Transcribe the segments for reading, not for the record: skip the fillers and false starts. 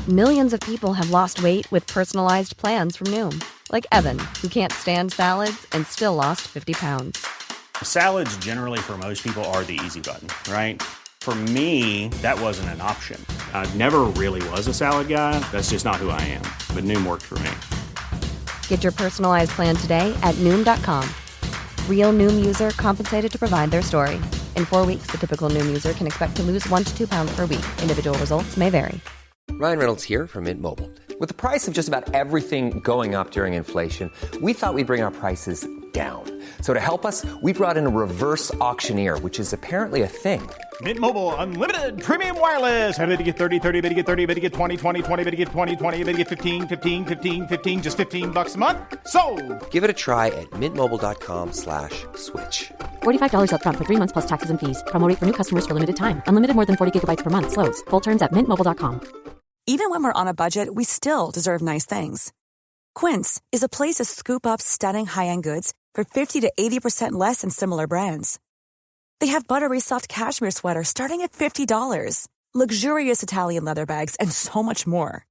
Millions of people have lost weight with personalized plans from Noom. Like Evan, who can't stand salads and still lost 50 pounds. Salads generally for most people are the easy button, right? For me, that wasn't an option. I never really was a salad guy. That's just not who I am. But Noom worked for me. Get your personalized plan today at Noom.com. Real Noom user compensated to provide their story. In 4 weeks, the typical Noom user can expect to lose 1 to 2 pounds per week. Individual results may vary. Ryan Reynolds here from Mint Mobile. With the price of just about everything going up during inflation, we thought we'd bring our prices down. So to help us, we brought in a reverse auctioneer, which is apparently a thing. Mint Mobile Unlimited Premium Wireless. How to get 30, 30, bit to get 30, bit to get 20, 20, 20, bit to get 20, 20, bit to get 15, 15, 15, 15, just $15 a month? Sold! Give it a try at mintmobile.com/switch. $45 up front for 3 months plus taxes and fees. Promo rate for new customers for limited time. Unlimited more than 40 gigabytes per month. Slows full terms at mintmobile.com. Even when we're on a budget, we still deserve nice things. Quince is a place to scoop up stunning high-end goods for 50 to 80% less than similar brands. They have buttery soft cashmere sweaters starting at $50, luxurious Italian leather bags, and so much more.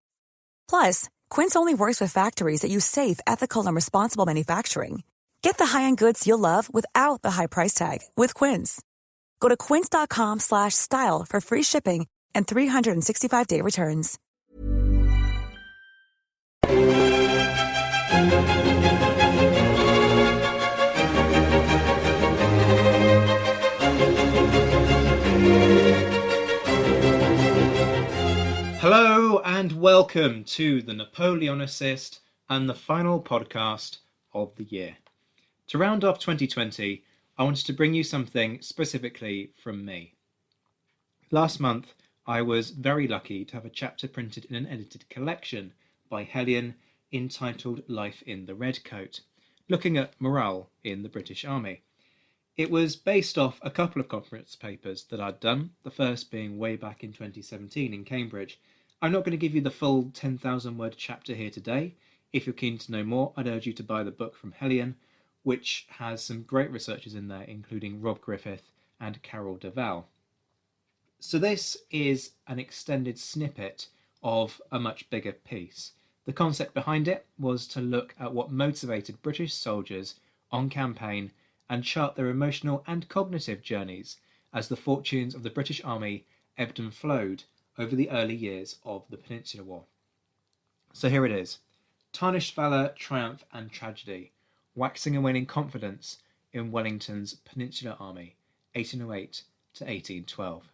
Plus, Quince only works with factories that use safe, ethical, and responsible manufacturing. Get the high-end goods you'll love without the high price tag with Quince. Go to quince.com/style for free shipping and 365-day returns. Hello and welcome to the Napoleonicist and the final podcast of the year. To round off 2020, I wanted to bring you something specifically from me. Last month, I was very lucky to have a chapter printed in an edited collection by Helion entitled Life in the Redcoat, looking at morale in the British Army. It was based off a couple of conference papers that I'd done, the first being way back in 2017 in Cambridge. I'm not going to give you the full 10,000 word chapter here today. If you're keen to know more, I'd urge you to buy the book from Helion, which has some great researchers in there, including Rob Griffith and Carol Duval. So this is an extended snippet of a much bigger piece. The concept behind it was to look at what motivated British soldiers on campaign and chart their emotional and cognitive journeys as the fortunes of the British Army ebbed and flowed over the early years of the Peninsular War. So here it is. Tarnished valour, triumph and tragedy, waxing and waning confidence in Wellington's Peninsular Army, 1808 to 1812.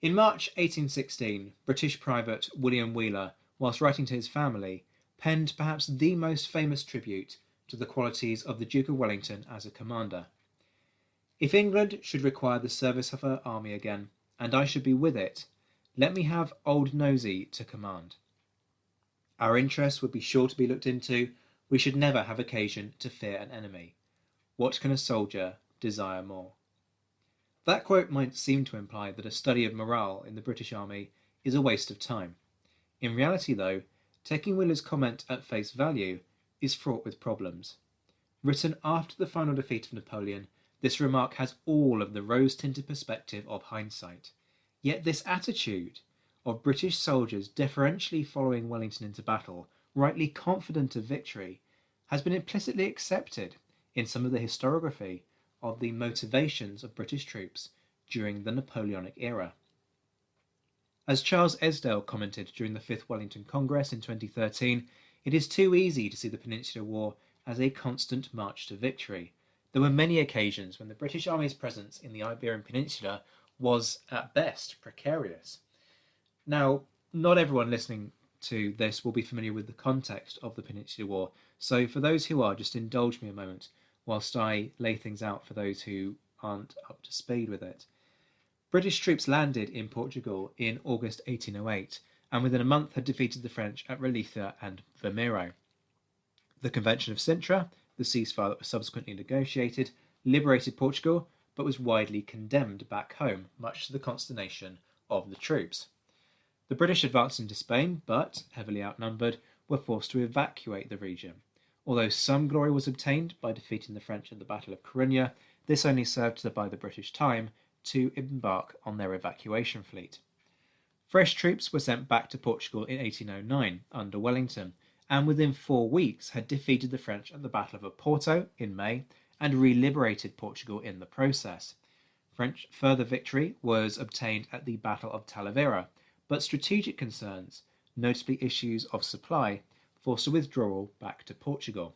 In March 1816, British Private William Wheeler, whilst writing to his family, penned perhaps the most famous tribute to the qualities of the Duke of Wellington as a commander. If England should require the service of her army again, and I should be with it, let me have Old Nosey to command. Our interests would be sure to be looked into. We should never have occasion to fear an enemy. What can a soldier desire more? That quote might seem to imply that a study of morale in the British Army is a waste of time. In reality, though, taking Wheeler's comment at face value is fraught with problems. Written after the final defeat of Napoleon, this remark has all of the rose-tinted perspective of hindsight. Yet this attitude of British soldiers deferentially following Wellington into battle, rightly confident of victory, has been implicitly accepted in some of the historiography of the motivations of British troops during the Napoleonic era. As Charles Esdale commented during the 5th Wellington Congress in 2013, it is too easy to see the Peninsular War as a constant march to victory. There were many occasions when the British Army's presence in the Iberian Peninsula was, at best, precarious. Now, not everyone listening to this will be familiar with the context of the Peninsular War, so for those who are, just indulge me a moment whilst I lay things out for those who aren't up to speed with it. British troops landed in Portugal in August 1808, and within a month had defeated the French at Ralitha and Vermiro. The Convention of Cintra, the ceasefire that was subsequently negotiated, liberated Portugal, but was widely condemned back home, much to the consternation of the troops. The British advanced into Spain, but, heavily outnumbered, were forced to evacuate the region. Although some glory was obtained by defeating the French at the Battle of Coruña, this only served to buy the British time to embark on their evacuation fleet. Fresh troops were sent back to Portugal in 1809 under Wellington, and within 4 weeks had defeated the French at the Battle of Oporto in May and re-liberated Portugal in the process. French further victory was obtained at the Battle of Talavera, but strategic concerns, notably issues of supply, forced a withdrawal back to Portugal.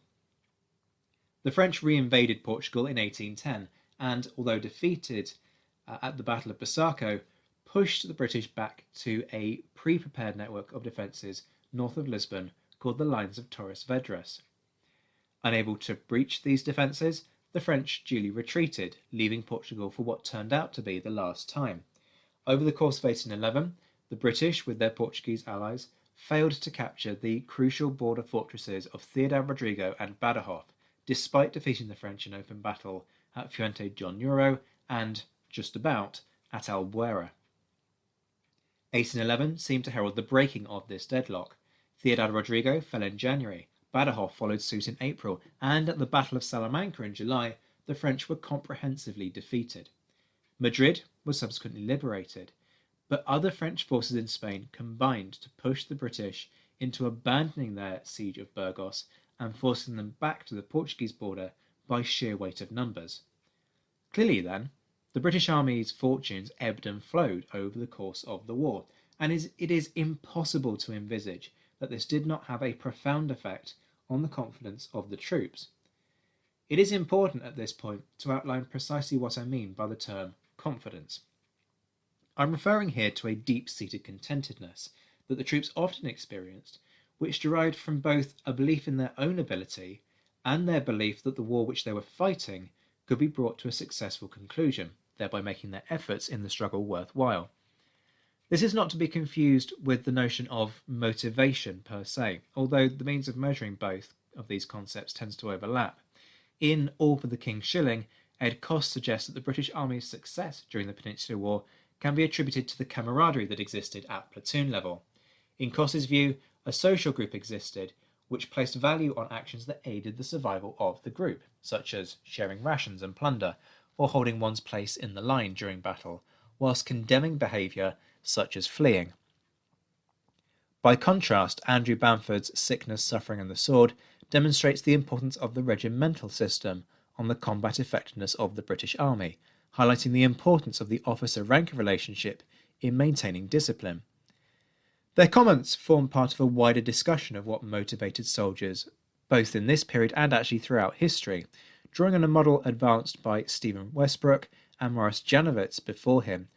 The French re-invaded Portugal in 1810 and, although defeated at the Battle of Busaco, pushed the British back to a pre-prepared network of defences north of Lisbon called the Lines of Torres Vedras. Unable to breach these defences, the French duly retreated, leaving Portugal for what turned out to be the last time. Over the course of 1811, the British, with their Portuguese allies, failed to capture the crucial border fortresses of Ciudad Rodrigo and Badajoz, despite defeating the French in open battle at Fuente Jonnuro and, just about, at Albuera. 1811 seemed to herald the breaking of this deadlock. Ciudad Rodrigo fell in January, Badajoz followed suit in April, and at the Battle of Salamanca in July, the French were comprehensively defeated. Madrid was subsequently liberated, but other French forces in Spain combined to push the British into abandoning their siege of Burgos and forcing them back to the Portuguese border by sheer weight of numbers. Clearly, then, the British Army's fortunes ebbed and flowed over the course of the war, and it is impossible to envisage that this did not have a profound effect on the confidence of the troops. It is important at this point to outline precisely what I mean by the term confidence. I'm referring here to a deep-seated contentedness that the troops often experienced, which derived from both a belief in their own ability and their belief that the war which they were fighting could be brought to a successful conclusion, thereby making their efforts in the struggle worthwhile. This is not to be confused with the notion of motivation per se, although the means of measuring both of these concepts tends to overlap. In All for the King's Shilling, Ed Coss suggests that the British Army's success during the Peninsular War can be attributed to the camaraderie that existed at platoon level. In Coss's view, a social group existed which placed value on actions that aided the survival of the group, such as sharing rations and plunder, or holding one's place in the line during battle, whilst condemning behaviour such as fleeing. By contrast, Andrew Bamford's Sickness, Suffering and the Sword demonstrates the importance of the regimental system on the combat effectiveness of the British Army, highlighting the importance of the officer-ranker relationship in maintaining discipline. Their comments form part of a wider discussion of what motivated soldiers, both in this period and actually throughout history, drawing on a model advanced by Stephen Westbrook and Morris Janowitz before him,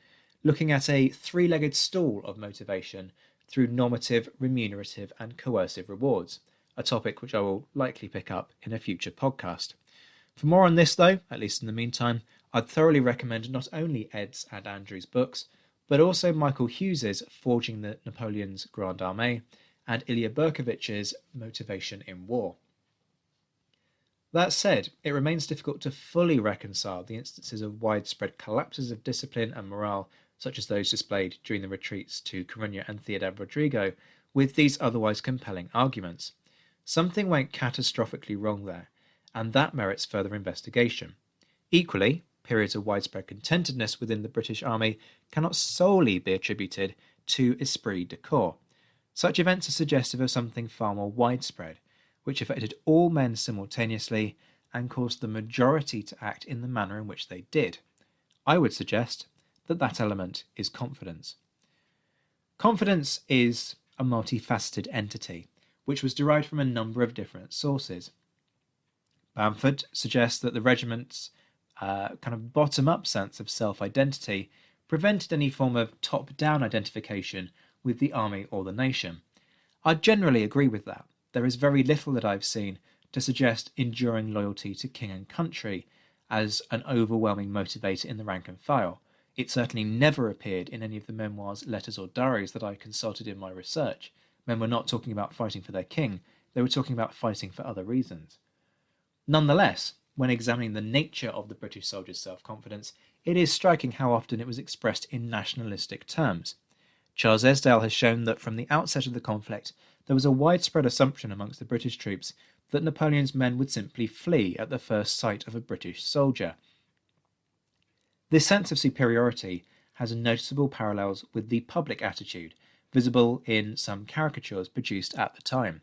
looking at a three-legged stool of motivation through normative, remunerative and coercive rewards, a topic which I will likely pick up in a future podcast. For more on this though, at least in the meantime, I'd thoroughly recommend not only Ed's and Andrew's books, but also Michael Hughes's Forging the Napoleon's Grande Armée and Ilya Berkovich's Motivation in War. That said, it remains difficult to fully reconcile the instances of widespread collapses of discipline and morale, such as those displayed during the retreats to Coruña and Ciudad Rodrigo, with these otherwise compelling arguments. Something went catastrophically wrong there, and that merits further investigation. Equally, periods of widespread contentedness within the British Army cannot solely be attributed to esprit de corps. Such events are suggestive of something far more widespread, which affected all men simultaneously and caused the majority to act in the manner in which they did. I would suggest that that element is confidence. Confidence is a multifaceted entity, which was derived from a number of different sources. Bamford suggests that the regiment's kind of bottom-up sense of self-identity prevented any form of top-down identification with the army or the nation. I generally agree with that. There is very little that I've seen to suggest enduring loyalty to king and country as an overwhelming motivator in the rank and file. It certainly never appeared in any of the memoirs, letters or diaries that I consulted in my research. Men were not talking about fighting for their king, they were talking about fighting for other reasons. Nonetheless, when examining the nature of the British soldier's self-confidence, it is striking how often it was expressed in nationalistic terms. Charles Esdale has shown that from the outset of the conflict, there was a widespread assumption amongst the British troops that Napoleon's men would simply flee at the first sight of a British soldier. This sense of superiority has noticeable parallels with the public attitude, visible in some caricatures produced at the time.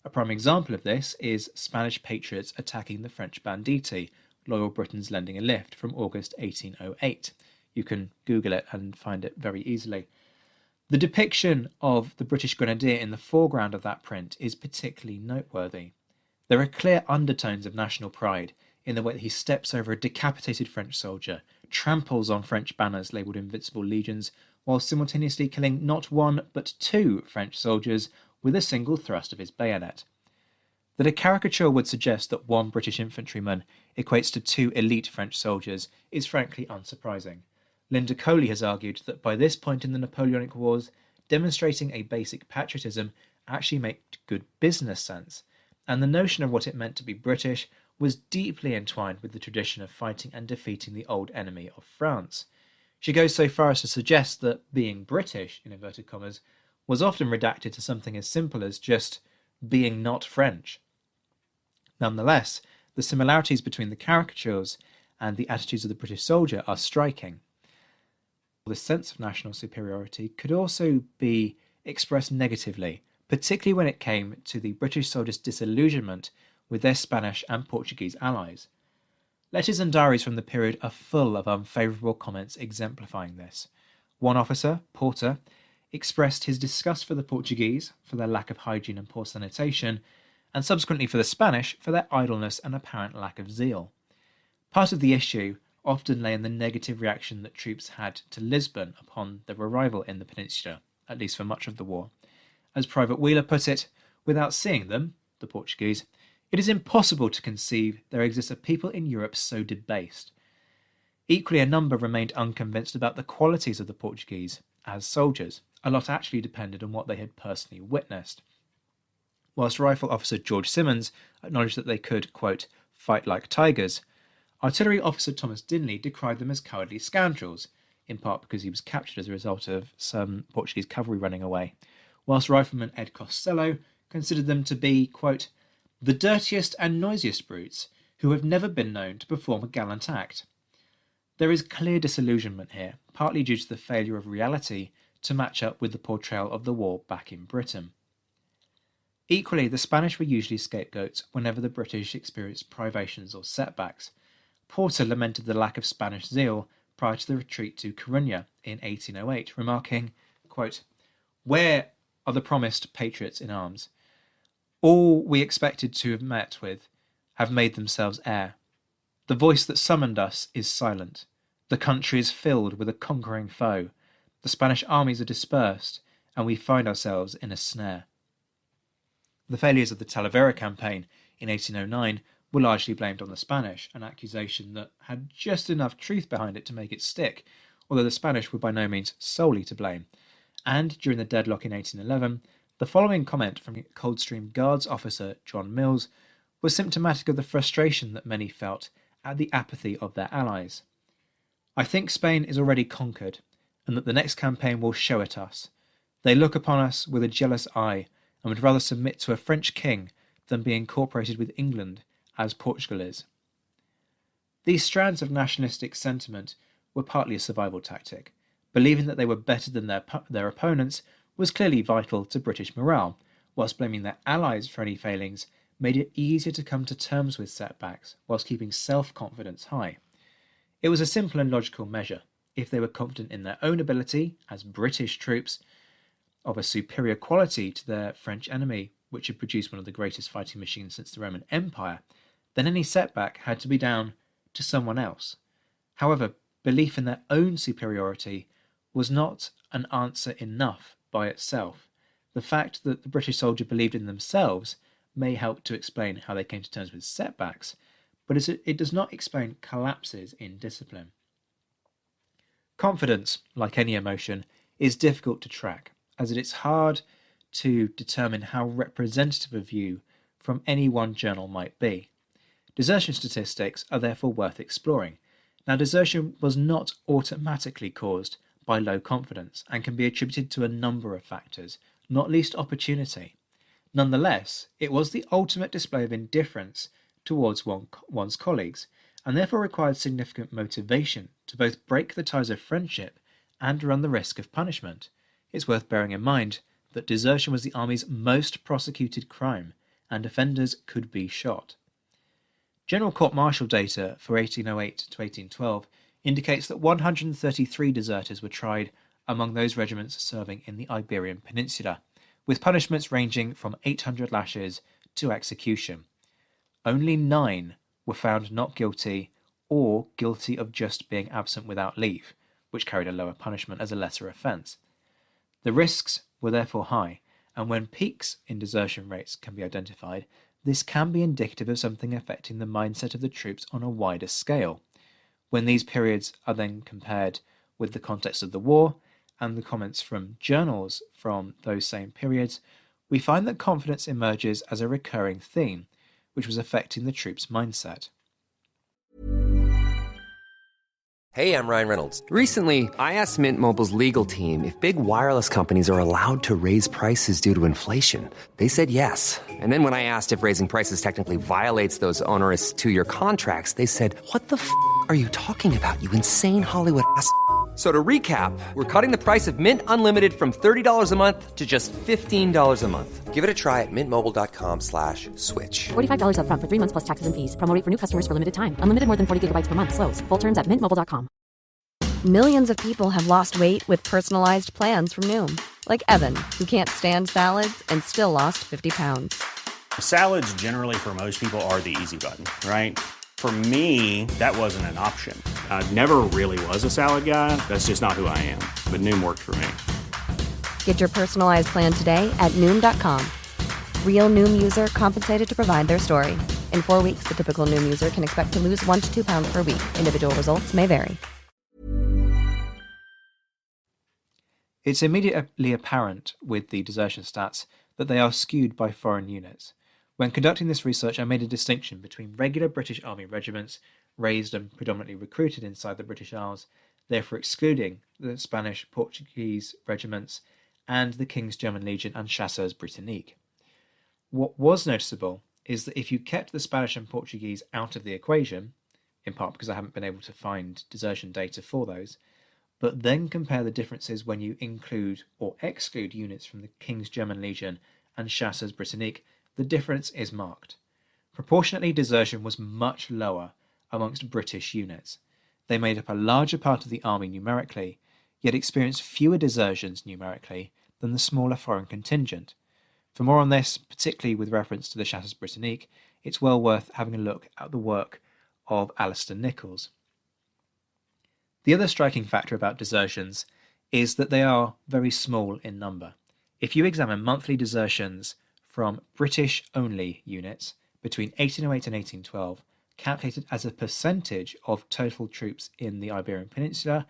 A prime example of this is Spanish patriots attacking the French banditti, loyal Britons lending a lift, from August 1808. You can Google it and find it very easily. The depiction of the British grenadier in the foreground of that print is particularly noteworthy. There are clear undertones of national pride in the way that he steps over a decapitated French soldier, tramples on French banners labelled Invincible Legions, while simultaneously killing not one but two French soldiers with a single thrust of his bayonet. That a caricature would suggest that one British infantryman equates to two elite French soldiers is frankly unsurprising. Linda Coley has argued that by this point in the Napoleonic Wars, demonstrating a basic patriotism actually made good business sense, and the notion of what it meant to be British was deeply entwined with the tradition of fighting and defeating the old enemy of France. She goes so far as to suggest that being British, in inverted commas, was often redacted to something as simple as just being not French. Nonetheless, the similarities between the caricatures and the attitudes of the British soldier are striking. The sense of national superiority could also be expressed negatively, particularly when it came to the British soldiers' disillusionment with their Spanish and Portuguese allies. Letters and diaries from the period are full of unfavourable comments exemplifying this. One officer, Porter, expressed his disgust for the Portuguese for their lack of hygiene and poor sanitation, and subsequently for the Spanish for their idleness and apparent lack of zeal. Part of the issue often lay in the negative reaction that troops had to Lisbon upon their arrival in the Peninsula, at least for much of the war. As Private Wheeler put it, without seeing them, the Portuguese, it is impossible to conceive there exists a people in Europe so debased. Equally, a number remained unconvinced about the qualities of the Portuguese as soldiers. A lot actually depended on what they had personally witnessed. Whilst Rifle Officer George Simmons acknowledged that they could, quote, fight like tigers, Artillery Officer Thomas Dinley decried them as cowardly scoundrels, in part because he was captured as a result of some Portuguese cavalry running away, whilst Rifleman Ed Costello considered them to be, quote, the dirtiest and noisiest brutes who have never been known to perform a gallant act. There is clear disillusionment here, partly due to the failure of reality to match up with the portrayal of the war back in Britain. Equally, the Spanish were usually scapegoats whenever the British experienced privations or setbacks. Porter lamented the lack of Spanish zeal prior to the retreat to Coruña in 1808, remarking, quote, where are the promised patriots in arms? All we expected to have met with have made themselves air. The voice that summoned us is silent. The country is filled with a conquering foe. The Spanish armies are dispersed, and we find ourselves in a snare. The failures of the Talavera campaign in 1809 were largely blamed on the Spanish, an accusation that had just enough truth behind it to make it stick, although the Spanish were by no means solely to blame. And during the deadlock in 1811, the following comment from Coldstream Guards officer John Mills was symptomatic of the frustration that many felt at the apathy of their allies. I think Spain is already conquered, and that the next campaign will show it us. They look upon us with a jealous eye, and would rather submit to a French king than be incorporated with England, as Portugal is. These strands of nationalistic sentiment were partly a survival tactic. Believing that they were better than their opponents was clearly vital to British morale, whilst blaming their allies for any failings made it easier to come to terms with setbacks, whilst keeping self-confidence high. It was a simple and logical measure. If they were confident in their own ability, as British troops, of a superior quality to their French enemy, which had produced one of the greatest fighting machines since the Roman Empire, then any setback had to be down to someone else. However, belief in their own superiority was not an answer enough by itself. The fact that the British soldier believed in themselves may help to explain how they came to terms with setbacks, but it does not explain collapses in discipline. Confidence, like any emotion, is difficult to track, as it is hard to determine how representative a view from any one journal might be. Desertion statistics are therefore worth exploring. Now, desertion was not automatically caused by low confidence and can be attributed to a number of factors, not least opportunity. Nonetheless, it was the ultimate display of indifference towards one's colleagues, and therefore required significant motivation to both break the ties of friendship and run the risk of punishment. It's worth bearing in mind that desertion was the army's most prosecuted crime, and offenders could be shot. General court-martial data for 1808 to 1812 indicates that 133 deserters were tried among those regiments serving in the Iberian Peninsula, with punishments ranging from 800 lashes to execution. Only 9 were found not guilty or guilty of just being absent without leave, which carried a lower punishment as a lesser offence. The risks were therefore high, and when peaks in desertion rates can be identified, this can be indicative of something affecting the mindset of the troops on a wider scale. When these periods are then compared with the context of the war and the comments from journals from those same periods, we find that confidence emerges as a recurring theme, which was affecting the troops' mindset. Hey, I'm Ryan Reynolds. Recently, I asked Mint Mobile's legal team if big wireless companies are allowed to raise prices due to inflation. They said yes. And then when I asked if raising prices technically violates those onerous two-year contracts, they said, "What the f*** are you talking about, you insane Hollywood ass?" So to recap, we're cutting the price of Mint Unlimited from $30 a month to just $15 a month. Give it a try at mintmobile.com/switch. $45 up front for 3 months plus taxes and fees. Promo rate for new customers for limited time. Unlimited more than 40 gigabytes per month slows. Full terms at mintmobile.com. Millions of people have lost weight with personalized plans from Noom, like Evan, who can't stand salads and still lost 50 pounds. Salads generally for most people are the easy button, right? For me, that wasn't an option. I never really was a salad guy. That's just not who I am. But Noom worked for me. Get your personalized plan today at Noom.com. Real Noom user compensated to provide their story. In 4 weeks, the typical Noom user can expect to lose 1 to 2 pounds per week. Individual results may vary. It's immediately apparent with the desertion stats that they are skewed by foreign units. When conducting this research, I made a distinction between regular British Army regiments, raised and predominantly recruited inside the British Isles, therefore excluding the Spanish, Portuguese regiments, and the King's German Legion and Chasseurs Britanniques. What was noticeable is that if you kept the Spanish and Portuguese out of the equation, in part because I haven't been able to find desertion data for those, but then compare the differences when you include or exclude units from the King's German Legion and Chasseurs Britanniques, the difference is marked. Proportionately, desertion was much lower amongst British units. They made up a larger part of the army numerically, yet experienced fewer desertions numerically than the smaller foreign contingent. For more on this, particularly with reference to the Chasseurs Britanniques, it's well worth having a look at the work of Alistair Nichols. The other striking factor about desertions is that they are very small in number. If you examine monthly desertions from British-only units between 1808 and 1812, calculated as a percentage of total troops in the Iberian Peninsula,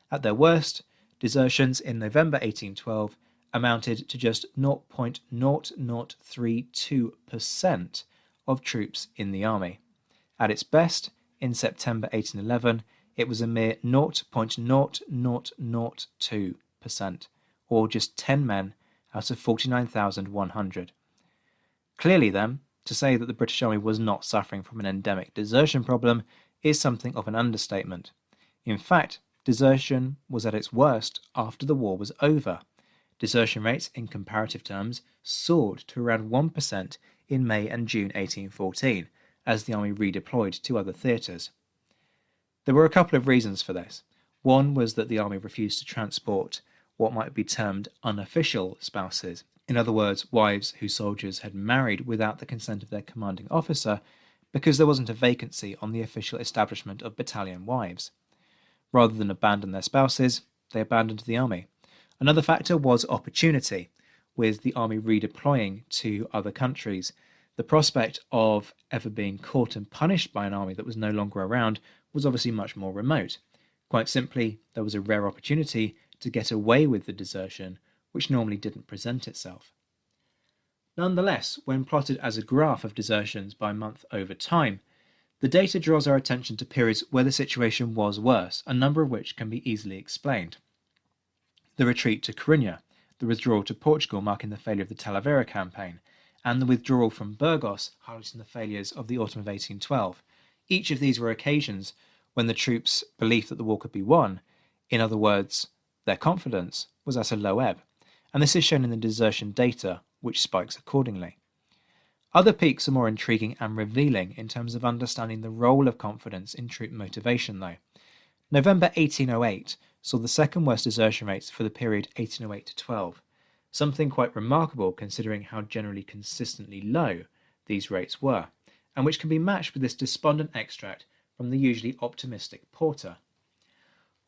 at their worst, desertions in November 1812 amounted to just 0.0032% of troops in the army. At its best, in September 1811, it was a mere 0.0002%, or just 10 men out of 49,100. Clearly, then, to say that the British Army was not suffering from an endemic desertion problem is something of an understatement. In fact, desertion was at its worst after the war was over. Desertion rates, in comparative terms, soared to around 1% in May and June 1814, as the army redeployed to other theatres. There were a couple of reasons for this. One was that the army refused to transport what might be termed unofficial spouses, in other words, wives whose soldiers had married without the consent of their commanding officer, because there wasn't a vacancy on the official establishment of battalion wives. Rather than abandon their spouses, they abandoned the army. Another factor was opportunity, with the army redeploying to other countries. The prospect of ever being caught and punished by an army that was no longer around was obviously much more remote. Quite simply, there was a rare opportunity to get away with the desertion, which normally didn't present itself. Nonetheless, when plotted as a graph of desertions by month over time, the data draws our attention to periods where the situation was worse, a number of which can be easily explained. The retreat to Coruña, the withdrawal to Portugal marking the failure of the Talavera campaign, and the withdrawal from Burgos highlighting the failures of the autumn of 1812. Each of these were occasions when the troops' belief that the war could be won, in other words, Their confidence was at a low ebb, and this is shown in the desertion data, which spikes accordingly. Other peaks are more intriguing and revealing in terms of understanding the role of confidence in troop motivation, though. November 1808 saw the second worst desertion rates for the period 1808 to 12, something quite remarkable considering how generally consistently low these rates were, and which can be matched with this despondent extract from the usually optimistic Porter.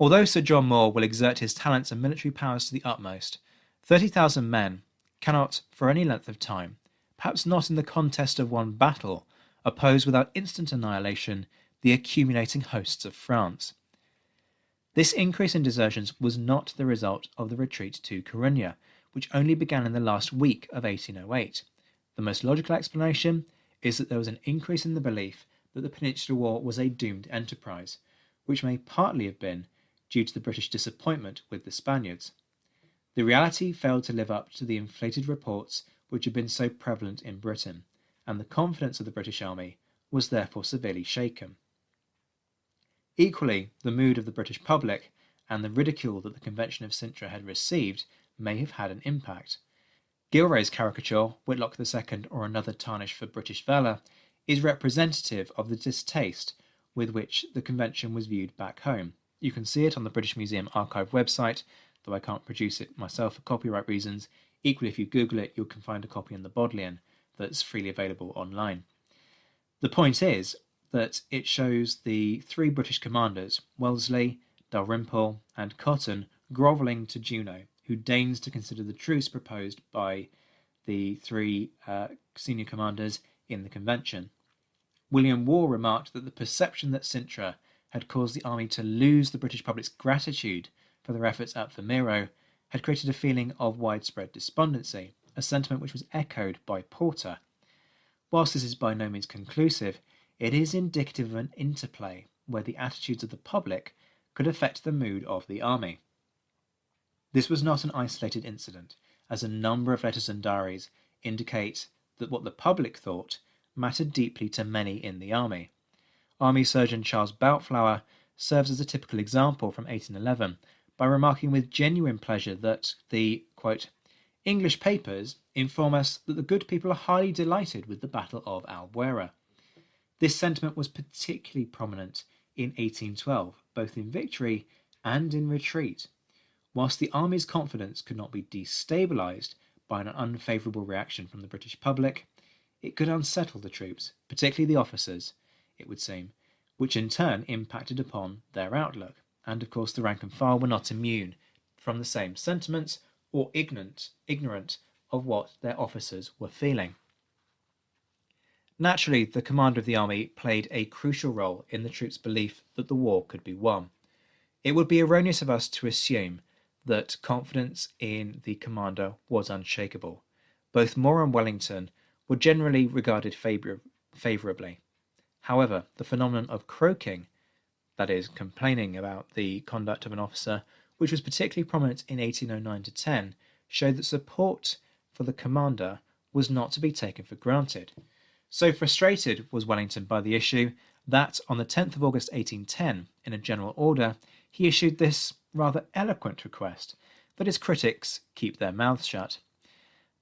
Although Sir John Moore will exert his talents and military powers to the utmost, 30,000 men cannot, for any length of time, perhaps not in the contest of one battle, oppose without instant annihilation the accumulating hosts of France. This increase in desertions was not the result of the retreat to Corunna, which only began in the last week of 1808. The most logical explanation is that there was an increase in the belief that the Peninsular War was a doomed enterprise, which may partly have been due to the British disappointment with the Spaniards. The reality failed to live up to the inflated reports which had been so prevalent in Britain, and the confidence of the British Army was therefore severely shaken. Equally, the mood of the British public and the ridicule that the Convention of Cintra had received may have had an impact. Gilray's caricature, Whitlock II or another tarnish for British valour, is representative of the distaste with which the Convention was viewed back home. You can see it on the British Museum Archive website, though I can't produce it myself for copyright reasons. Equally, if you Google it, you can find a copy in the Bodleian that's freely available online. The point is that it shows the three British commanders, Wellesley, Dalrymple, and Cotton, grovelling to Juno, who deigns to consider the truce proposed by the three senior commanders in the Convention. William Waugh remarked that the perception that Cintra had caused the army to lose the British public's gratitude for their efforts at Valmiero had created a feeling of widespread despondency, a sentiment which was echoed by Porter. Whilst this is by no means conclusive, it is indicative of an interplay where the attitudes of the public could affect the mood of the army. This was not an isolated incident, as a number of letters and diaries indicate that what the public thought mattered deeply to many in the army. Army Surgeon Charles Boutflower serves as a typical example from 1811 by remarking with genuine pleasure that the, quote, English papers inform us that the good people are highly delighted with the Battle of Albuera. This sentiment was particularly prominent in 1812, both in victory and in retreat. Whilst the army's confidence could not be destabilised by an unfavourable reaction from the British public, it could unsettle the troops, particularly the officers, it would seem, which in turn impacted upon their outlook. And of course the rank and file were not immune from the same sentiments or ignorant of what their officers were feeling. Naturally, the commander of the army played a crucial role in the troops' belief that the war could be won. It would be erroneous of us to assume that confidence in the commander was unshakable. Both Moore and Wellington were generally regarded favourably. However, the phenomenon of croaking, that is, complaining about the conduct of an officer, which was particularly prominent in 1809 to 10, showed that support for the commander was not to be taken for granted. So frustrated was Wellington by the issue that on the 10th of August 1810, in a general order, he issued this rather eloquent request that his critics keep their mouths shut.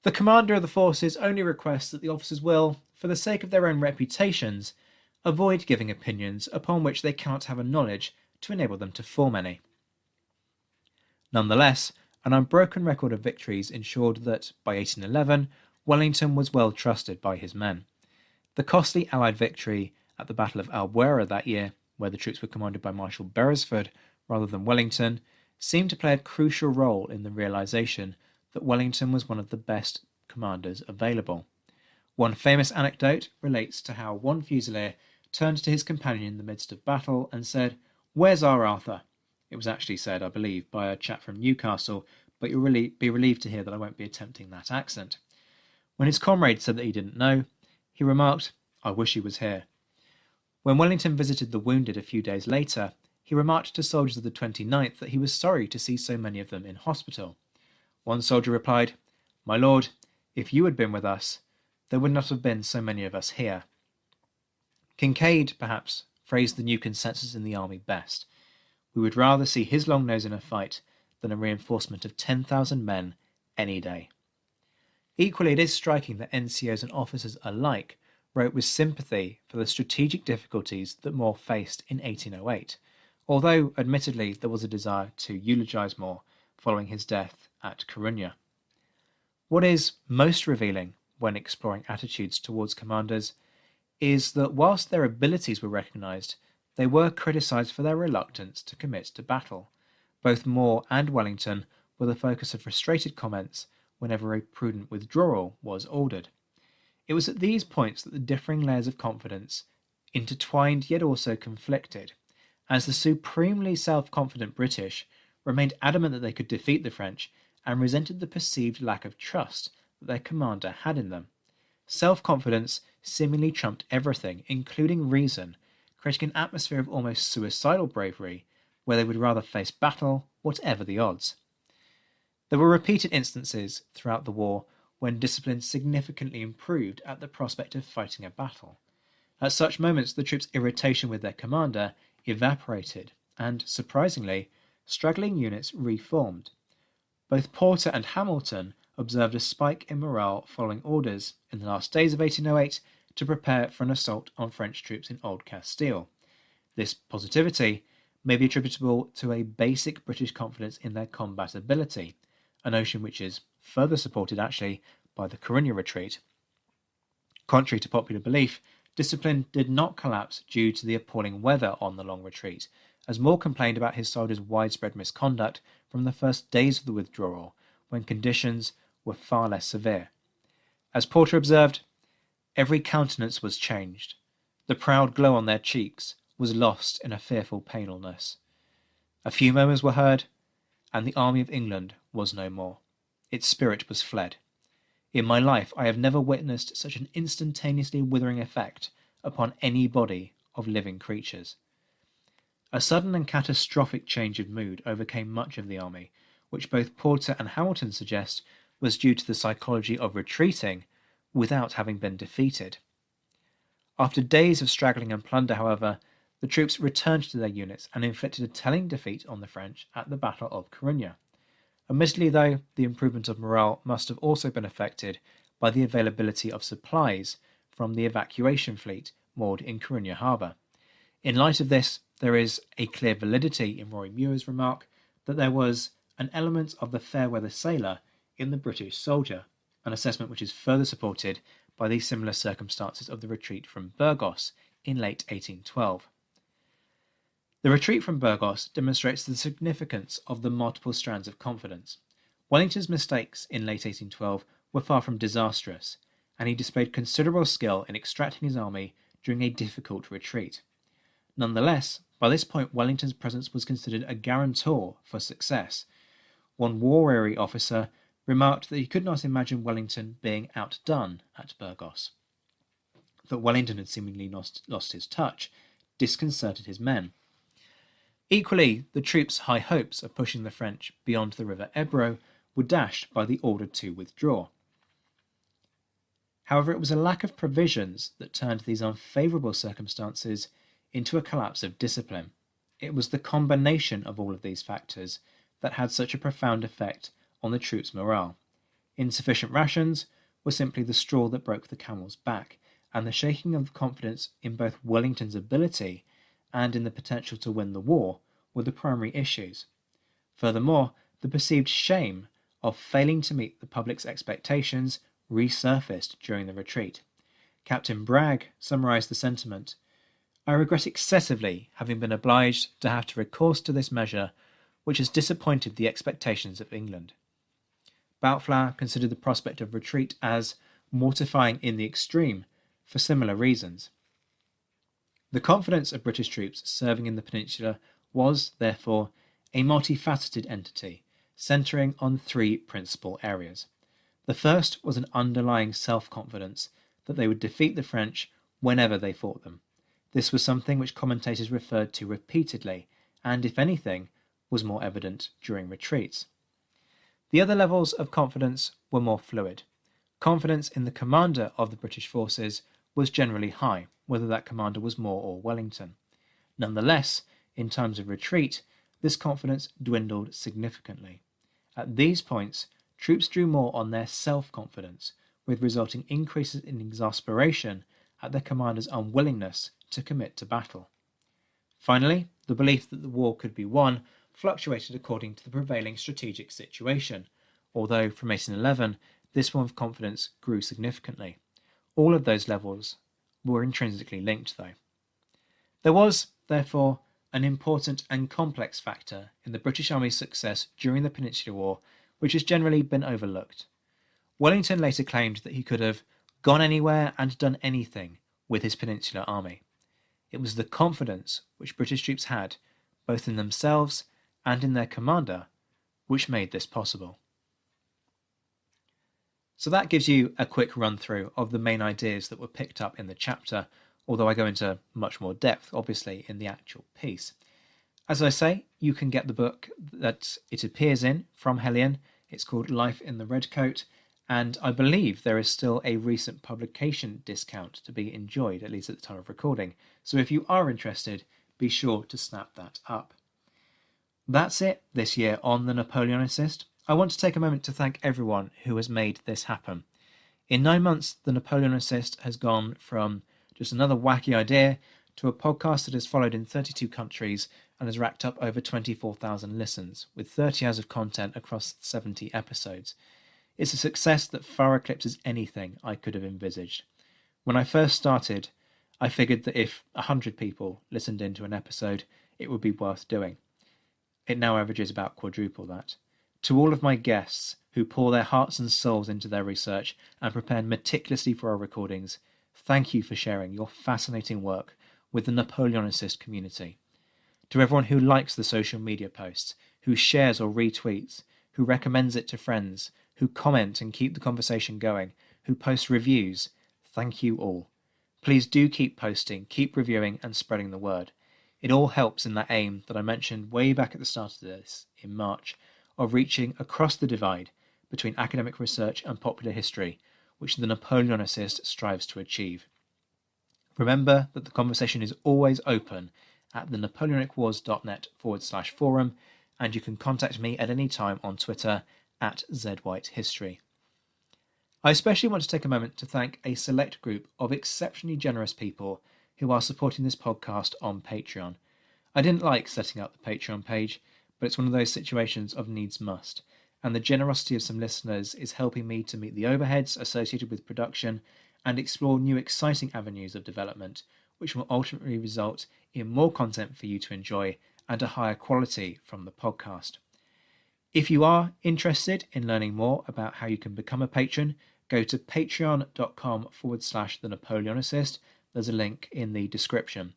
The commander of the forces only requests that the officers will, for the sake of their own reputations, avoid giving opinions upon which they cannot have a knowledge to enable them to form any. Nonetheless, an unbroken record of victories ensured that, by 1811, Wellington was well trusted by his men. The costly Allied victory at the Battle of Albuera that year, where the troops were commanded by Marshal Beresford rather than Wellington, seemed to play a crucial role in the realisation that Wellington was one of the best commanders available. One famous anecdote relates to how one Fusilier turned to his companion in the midst of battle and said, "Where's our Arthur?" It was actually said, I believe, by a chap from Newcastle, but you'll really be relieved to hear that I won't be attempting that accent. When his comrade said that he didn't know, he remarked, "I wish he was here." When Wellington visited the wounded a few days later, he remarked to soldiers of the 29th that he was sorry to see so many of them in hospital. One soldier replied, "My lord, if you had been with us, there would not have been so many of us here." Kincaid, perhaps, phrased the new consensus in the army best. We would rather see his long nose in a fight than a reinforcement of 10,000 men any day. Equally, it is striking that NCOs and officers alike wrote with sympathy for the strategic difficulties that Moore faced in 1808, although admittedly there was a desire to eulogise Moore following his death at Corunna. What is most revealing when exploring attitudes towards commanders is that whilst their abilities were recognised, they were criticised for their reluctance to commit to battle. Both Moore and Wellington were the focus of frustrated comments whenever a prudent withdrawal was ordered. It was at these points that the differing layers of confidence intertwined yet also conflicted, as the supremely self-confident British remained adamant that they could defeat the French and resented the perceived lack of trust that their commander had in them. Self-confidence seemingly trumped everything, including reason, creating an atmosphere of almost suicidal bravery where they would rather face battle, whatever the odds. There were repeated instances throughout the war when discipline significantly improved at the prospect of fighting a battle. At such moments, the troops' irritation with their commander evaporated, and, surprisingly, straggling units reformed. Both Porter and Hamilton observed a spike in morale following orders, in the last days of 1808, to prepare for an assault on French troops in Old Castile. This positivity may be attributable to a basic British confidence in their combat ability, a notion which is further supported actually by the Corunna retreat. Contrary to popular belief, discipline did not collapse due to the appalling weather on the long retreat, as Moore complained about his soldiers' widespread misconduct from the first days of the withdrawal, when conditions were far less severe. As Porter observed, every countenance was changed. The proud glow on their cheeks was lost in a fearful paleness. A few murmurs were heard, and the army of England was no more. Its spirit was fled. In my life I have never witnessed such an instantaneously withering effect upon any body of living creatures. A sudden and catastrophic change of mood overcame much of the army, which both Porter and Hamilton suggest was due to the psychology of retreating without having been defeated. After days of straggling and plunder, however, the troops returned to their units and inflicted a telling defeat on the French at the Battle of Corunna. Admittedly, though, the improvement of morale must have also been affected by the availability of supplies from the evacuation fleet moored in Corunna harbour. In light of this, there is a clear validity in Rory Muir's remark that there was an element of the fair-weather sailor in the British soldier, an assessment which is further supported by the similar circumstances of the retreat from Burgos in late 1812. The retreat from Burgos demonstrates the significance of the multiple strands of confidence. Wellington's mistakes in late 1812 were far from disastrous, and he displayed considerable skill in extracting his army during a difficult retreat. Nonetheless, by this point Wellington's presence was considered a guarantor for success. One war-weary officer remarked that he could not imagine Wellington being outdone at Burgos. That Wellington had seemingly lost his touch disconcerted his men. Equally, the troops' high hopes of pushing the French beyond the river Ebro were dashed by the order to withdraw. However, it was a lack of provisions that turned these unfavourable circumstances into a collapse of discipline. It was the combination of all of these factors that had such a profound effect on the troops' morale. Insufficient rations were simply the straw that broke the camel's back, and the shaking of confidence in both Wellington's ability and in the potential to win the war were the primary issues. Furthermore, the perceived shame of failing to meet the public's expectations resurfaced during the retreat. Captain Bragg summarised the sentiment: "I regret excessively having been obliged to have to recourse to this measure, which has disappointed the expectations of England." Boutflower considered the prospect of retreat as mortifying in the extreme for similar reasons. The confidence of British troops serving in the Peninsula was, therefore, a multifaceted entity, centering on three principal areas. The first was an underlying self-confidence that they would defeat the French whenever they fought them. This was something which commentators referred to repeatedly, and, if anything, was more evident during retreats. The other levels of confidence were more fluid. Confidence in the commander of the British forces was generally high, whether that commander was Moore or Wellington. Nonetheless, in times of retreat, this confidence dwindled significantly. At these points, troops drew more on their self-confidence, with resulting increases in exasperation at their commander's unwillingness to commit to battle. Finally, the belief that the war could be won fluctuated according to the prevailing strategic situation, although from 1811 this form of confidence grew significantly. All of those levels were intrinsically linked, though. There was, therefore, an important and complex factor in the British Army's success during the Peninsular War, which has generally been overlooked. Wellington later claimed that he could have gone anywhere and done anything with his Peninsular Army. It was the confidence which British troops had, both in themselves and in their commander, which made this possible. So that gives you a quick run through of the main ideas that were picked up in the chapter, although I go into much more depth, obviously, in the actual piece. As I say, you can get the book that it appears in from Helion. It's called Life in the Redcoat, and I believe there is still a recent publication discount to be enjoyed, at least at the time of recording. So if you are interested, be sure to snap that up. That's it this year on The Napoleonicist. I want to take a moment to thank everyone who has made this happen. In 9 months, The Napoleonicist has gone from just another wacky idea to a podcast that is followed in 32 countries and has racked up over 24,000 listens, with 30 hours of content across 70 episodes. It's a success that far eclipses anything I could have envisaged. When I first started, I figured that if 100 people listened into an episode, it would be worth doing. It now averages about quadruple that. To all of my guests who pour their hearts and souls into their research and prepare meticulously for our recordings, thank you for sharing your fascinating work with the Napoleonicist community. To everyone who likes the social media posts, who shares or retweets, who recommends it to friends, who comment and keep the conversation going, who post reviews, thank you all. Please do keep posting, keep reviewing and spreading the word. It all helps in that aim that I mentioned way back at the start of this, in March, of reaching across the divide between academic research and popular history, which the Napoleonicist strives to achieve. Remember that the conversation is always open at the napoleonicwars.net/forum, and you can contact me at any time on Twitter at zwhitehistory. I especially want to take a moment to thank a select group of exceptionally generous people who are supporting this podcast on Patreon. I didn't like setting up the Patreon page, but it's one of those situations of needs must, and the generosity of some listeners is helping me to meet the overheads associated with production and explore new exciting avenues of development, which will ultimately result in more content for you to enjoy and a higher quality from the podcast. If you are interested in learning more about how you can become a patron, go to patreon.com/The Napoleonicist. There's a link in the description.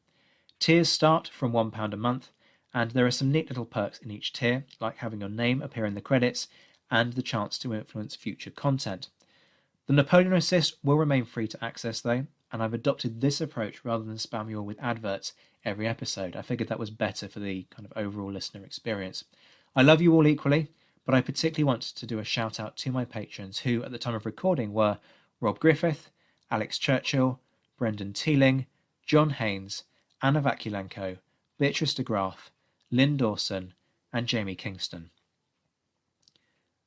Tiers start from £1 a month, and there are some neat little perks in each tier, like having your name appear in the credits and the chance to influence future content. The Napoleonicist will remain free to access though, and I've adopted this approach rather than spam you all with adverts every episode. I figured that was better for the kind of overall listener experience. I love you all equally, but I particularly want to do a shout out to my patrons who, at the time of recording, were Rob Griffith, Alex Churchill, Brendan Teeling, John Haynes, Anna Vakulenko, Beatrice de Graaf, Lynn Dawson, and Jamie Kingston.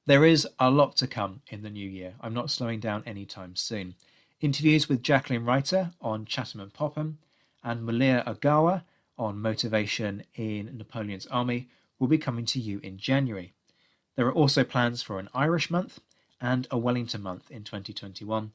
There is a lot to come in the new year. I'm not slowing down anytime soon. Interviews with Jacqueline Reiter on Chatham and Popham and Malia Ogawa on motivation in Napoleon's army will be coming to you in January. There are also plans for an Irish month and a Wellington month in 2021.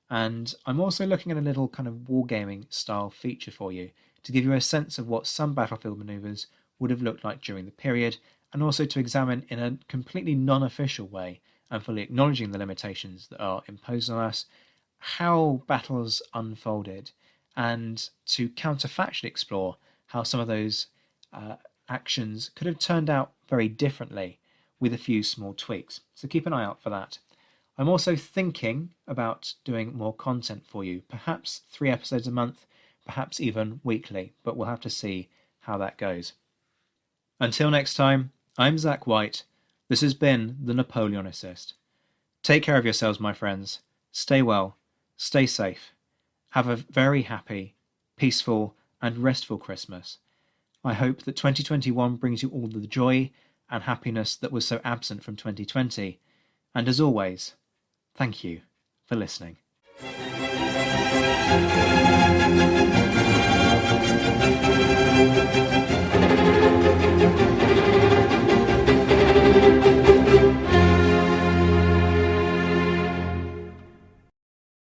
And I'm also looking at a little kind of wargaming style feature for you to give you a sense of what some battlefield manoeuvres would have looked like during the period, and also to examine in a completely non-official way and fully acknowledging the limitations that are imposed on us, how battles unfolded, and to counterfactually explore how some of those actions could have turned out very differently with a few small tweaks. So keep an eye out for that. I'm also thinking about doing more content for you, perhaps 3 episodes a month, perhaps even weekly, but we'll have to see how that goes. Until next time, I'm Zach White. This has been The Napoleonicist. Take care of yourselves, my friends. Stay well, stay safe. Have a very happy, peaceful, and restful Christmas. I hope that 2021 brings you all the joy and happiness that was so absent from 2020. And as always, thank you for listening.